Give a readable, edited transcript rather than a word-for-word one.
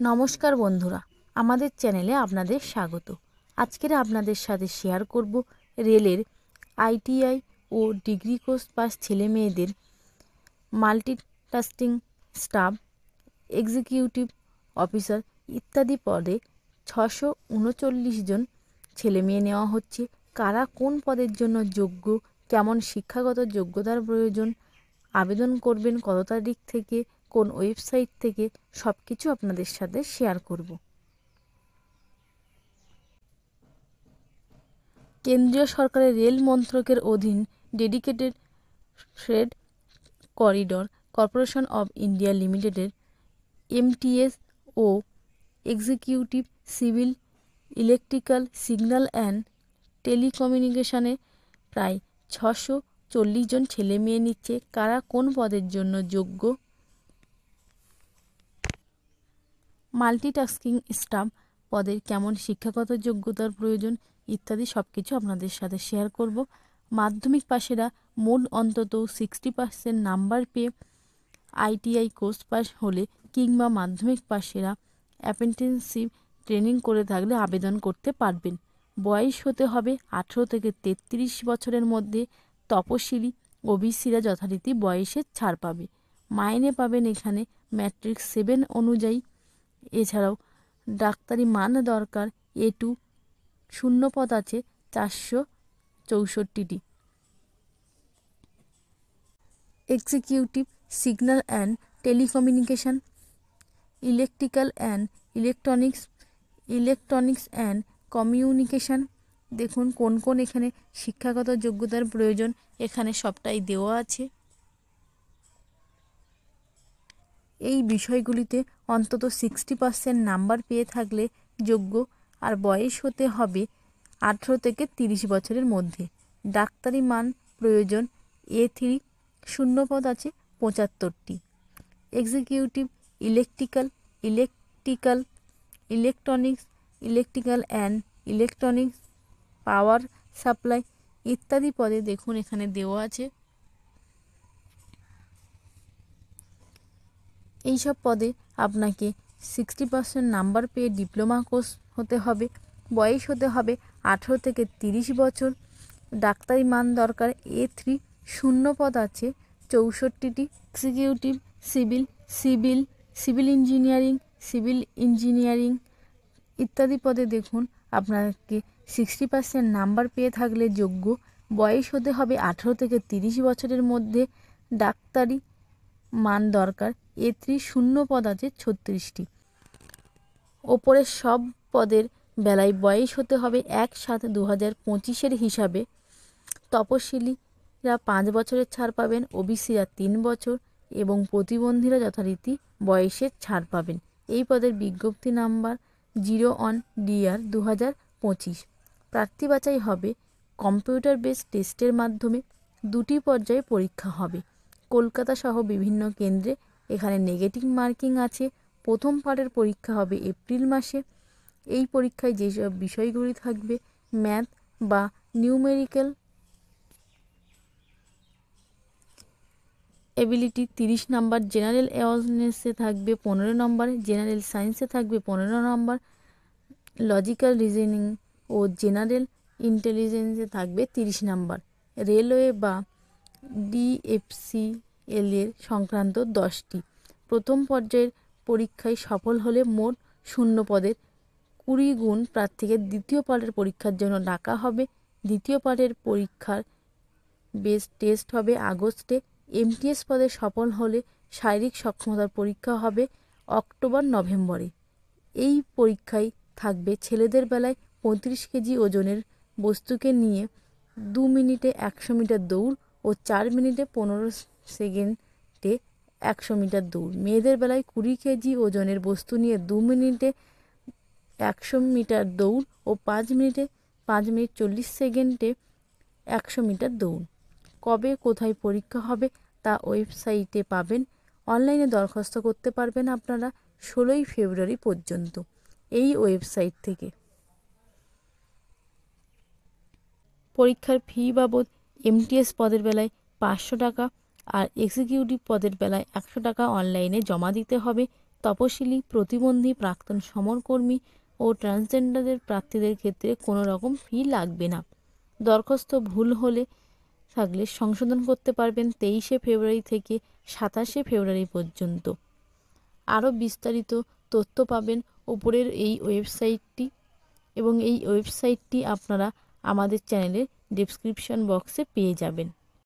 নমস্কার বন্ধুরা, আমাদের চ্যানেলে আপনাদের স্বাগত। আজকের আপনাদের সাথে শেয়ার করব রেলের আইটিআই ও ডিগ্রি কোর্স পাস ছেলে মেয়েদের মাল্টিটাস্কিং স্টাফ, এক্সিকিউটিভ অফিসার ইত্যাদি পদে 639 জন ছেলে মেয়ে নেওয়া হচ্ছে। কারা কোন পদের জন্য যোগ্য, কেমন শিক্ষাগত যোগ্যতার প্রয়োজন, আবেদন করবেন কত তারিখ থেকে, কোন ওয়েবসাইট থেকে, সব কিছু আপনাদের সাথে শেয়ার করব। কেন্দ্রীয় সরকারের রেল মন্ত্রকের অধীন dedicated freight corridor corporation of India লিমিটেডের এমটিএস ও executive civil electrical signal and টেলিকমিউনিকেশনে প্রায় 640 জন ছেলে মেয়ে নিচ্ছে। কারা কোন পদের জন্য যোগ্য, মাল্টিটাস্কিং স্টাফ পদের কেমন শিক্ষাগত যোগ্যতার প্রয়োজন ইত্যাদি সব কিছু আপনাদের সাথে শেয়ার করব। মাধ্যমিক পাশেরা মোট অন্তত 60% নাম্বার পেয়ে আইটিআই কোর্স পাস হলে কিংবা মাধ্যমিক পাশেরা অ্যাপ্রেন্টিসশিপ ট্রেনিং করে থাকলে আবেদন করতে পারবেন। বয়স হতে হবে 18 থেকে 33 বছরের মধ্যে। তপশিলি ওবিসিরা যথারীতি বয়সের ছাড় পাবে। মাইনে পাবেন এখানে ম্যাট্রিক 7 অনুযায়ী। এছাড়াও ডাক্তারি মান দরকার। A2 শূন্যপদ আছে 464টি। Executive signal and telecommunication, electrical and electronics and communication. দেখুন কোন কোন এখানে শিক্ষাগত যোগ্যতার প্রয়োজন, এখানে সবটাই দেওয়া আছে। এই বিষয়গুলিতে অন্তত 60% নাম্বার পেয়ে থাকলে যোগ্য, আর বয়স হতে হবে 18 থেকে 30 বছরের মধ্যে। ডাক্তারি মান প্রয়োজন। A3 শূন্যপদ আছে 75টি। Executive electrical and electronics, power supply ইত্যাদি পদে দেখুন এখানে দেওয়া আছে। এইসব পদে আপনাকে 60% নাম্বার পেয়ে ডিপ্লোমা কোর্স হতে হবে। বয়স হতে হবে 18 থেকে 30 বছর। ডাক্তারি মান দরকার। A3 শূন্যপদ আছে 64টি। এক্সিকিউটিভ সিভিল ইঞ্জিনিয়ারিং ইত্যাদি পদে দেখুন আপনাকে 60% নাম্বার পেয়ে থাকলে যোগ্য। বয়স হতে হবে 18 থেকে 30 বছরের মধ্যে। ডাক্তারি মান দরকার। A3 শূন্যপদ আছে 36টি। ওপরের সব পদের বেলায় বয়স হতে হবে 1/7/2025 হিসাবে। তপশিলিরা 5 বছরের ছাড় পাবেন, ওবিসিরা 3 বছর এবং প্রতিবন্ধীরা যথারীতি বয়সের ছাড় পাবেন। এই পদের বিজ্ঞপ্তি নাম্বার 01DR 2025। প্রার্থী বাছাই হবে কম্পিউটার বেস টেস্টের মাধ্যমে। 2টি পর্যায়ে পরীক্ষা হবে কলকাতা সহ বিভিন্ন কেন্দ্রে। এখানে নেগেটিভ মার্কিং আছে। প্রথম পার্টের পরীক্ষা হবে এপ্রিল মাসে। এই পরীক্ষায় যেসব বিষয়গুলি থাকবে, ম্যাথ বা নিউমেরিক্যাল এবিলিটি 30 নম্বর, জেনারেল অ্যাওয়ারনেসে থাকবে 15 নম্বর, জেনারেল সায়েন্সে থাকবে 15 নম্বর, লজিক্যাল রিজনিং ও জেনারেল ইন্টেলিজেন্সে থাকবে 30 নম্বর। রেলওয়ে বা DFCL এর সংক্রান্ত 10টি। প্রথম পর্যায়ের পরীক্ষায় সফল হলে মোট 0 পদের 20 গুণ প্রার্থীকে দ্বিতীয় পার্টের পরীক্ষার জন্য ডাকা হবে। দ্বিতীয় পার্টের পরীক্ষার বেস টেস্ট হবে আগস্টে। MTS পদে সফল হলে শারীরিক সক্ষমতার পরীক্ষা হবে অক্টোবর-নভেম্বরে। এই পরীক্ষায় থাকবে ছেলেদের বেলায় 35 কেজি ওজনের বস্তুকে নিয়ে 2 মিনিটে 100 মিটার দৌড় ও 4 মিনিটে 15 সেকেন্ডে 100 মিটার দৌড়। মেয়েদের বেলায় 20 কেজি ওজনের বস্তু নিয়ে 2 মিনিটে 100 মিটার দৌড় ও 5 মিনিট 40 সেকেন্ডে 100 মিটার দৌড়। কবে কোথায় পরীক্ষা হবে তা ওয়েবসাইটে পাবেন। অনলাইনে দরখাস্ত করতে পারবেন আপনারা 16ই ফেব্রুয়ারি পর্যন্ত এই ওয়েবসাইট থেকে। পরীক্ষার ফি বাবদ MTS পদের বেলায় 500 টাকা আর এক্সিকিউটিভ পদের বেলায় 100 টাকা অনলাইনে জমা দিতে হবে। তপশিলি, প্রতিবন্ধী, প্রাক্তন সমরকর্মী ও ট্রান্সজেন্ডারদের প্রার্থীদের ক্ষেত্রে কোনো রকম ফি লাগবে না। দরখাস্ত ভুল হলে থাকলে সংশোধন করতে পারবেন 23শে ফেব্রুয়ারি থেকে 27শে ফেব্রুয়ারি পর্যন্ত। আরও বিস্তারিত তথ্য পাবেন ওপরের এই ওয়েবসাইটটি, এবং এই ওয়েবসাইটটি আপনারা আমাদের চ্যানেলের ডেসক্রিপশন বক্সে পেয়ে যাবেন।